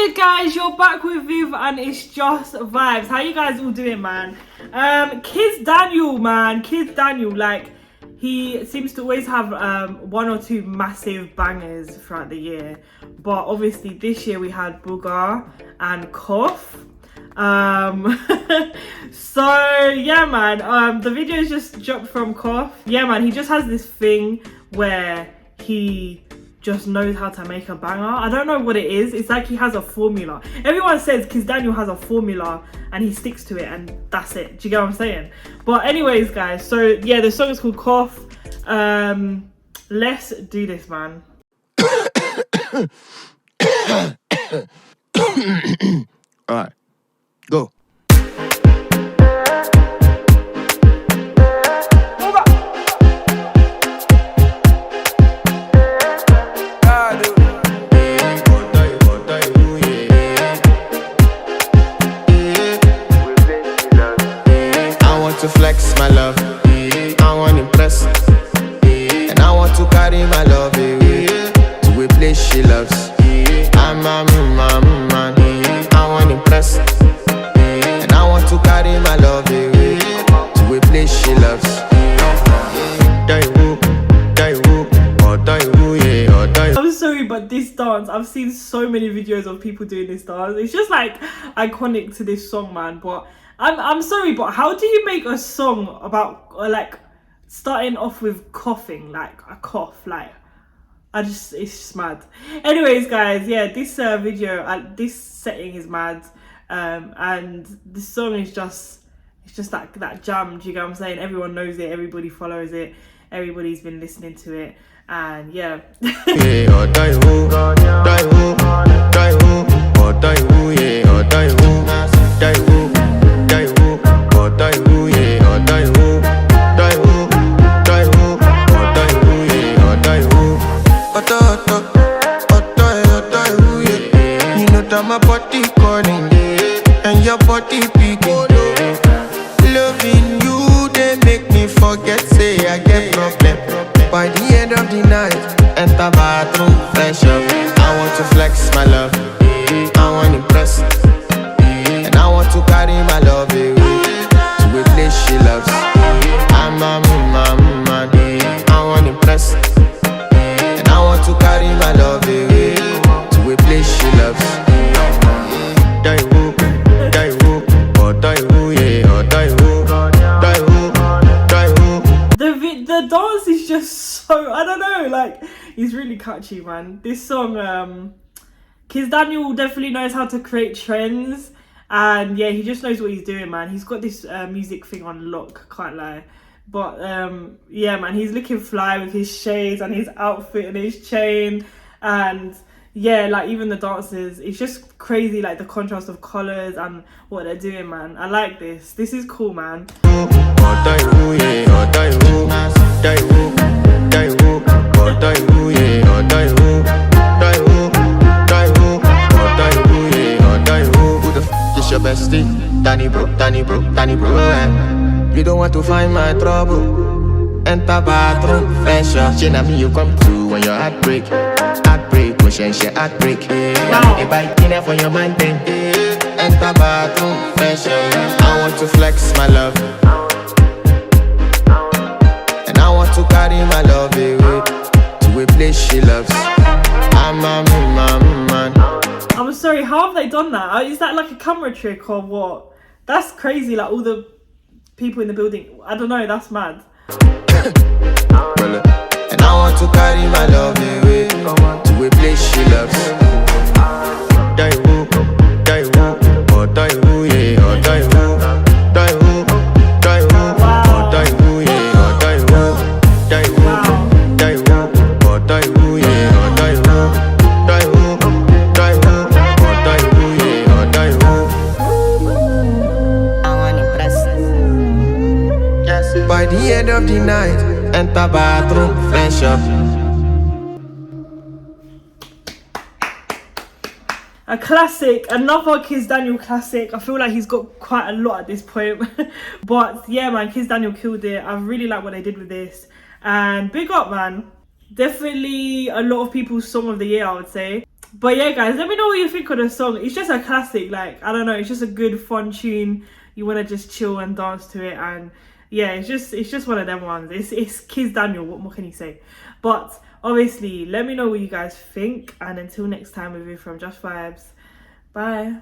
good, guys? You're back with Viv and it's just vibes. How you guys all doing, man? Kizz Daniel, man. Kizz Daniel, like, he seems to always have one or two massive bangers throughout the year, but obviously this year we had Booger and Cough. So yeah, man, the video is just dropped from Cough. Yeah, man, he just has this thing where he just knows how to make a banger. I don't know what it is. It's like he has a formula. Everyone says Kizz Daniel has a formula and he sticks to it, and that's it. Do you get what I'm saying? But anyways, guys, so yeah, the song is called Cough. Let's do this, man. All right, go. To flex my love, I want to impress, and I want to carry my love away to a place she loves. I'm a man, I want to impress, and I want to carry my love away to a place she loves. I'm sorry, but this dance, I've seen so many videos of people doing this dance. It's just like iconic to this song, man. But I'm sorry, but how do you make a song about like starting off with coughing, like a cough? Like, it's just mad. Anyways, guys, yeah, this video, this setting is mad, and this song is just, it's just that jam. Do you get what I'm saying? Everyone knows it, everybody follows it, everybody's been listening to it, and yeah. My body calling and your body beating. Loving you, they make me forget, say I get problem. By the end of the night, enter bathroom, fresh up. I want to flex my love, I want to impress, and I want to carry my love away to a place she loves. I'm a man, I want to impress, and I want to carry my love away to a place she loves. The dance is just so, I don't know, like, he's really catchy, man. This song, Kizz Daniel definitely knows how to create trends, and yeah, he just knows what he's doing, man. He's got this music thing on lock, can't lie. But yeah, man, he's looking fly with his shades and his outfit and his chain, and yeah, like even the dances, it's just crazy, like the contrast of colours and what they're doing, man. I like this. This is cool, man. It's your bestie, Danny bro, You don't want to find my trouble. Enter bathroom, fresh up. She me you come through when your heart break, pushing she heartbreak. Now they bite dinner for your mind then. Enter bathroom, fresh up. I want to flex my love, and I want to carry my love away to a place she loves. I'm a man. I'm sorry, how have they done that? Is that like a camera trick or what? That's crazy, like all the people in the building. I don't know, that's mad. And I want to carry my love away to a place she loves. By the end of the night, enter bathroom, fresh up. A classic, another Kizz Daniel classic. I feel like he's got quite a lot at this point. But yeah, man, Kizz Daniel killed it. I really like what they did with this. And big up, man. Definitely a lot of people's song of the year, I would say. But yeah, guys, let me know what you think of the song. It's just a classic. Like, I don't know, it's just a good fun tune. You want to just chill and dance to it, and yeah, it's just one of them ones. It's Kizz Daniel. What more can you say? But obviously, let me know what you guys think, and until next time, with you from Just Vibes. Bye.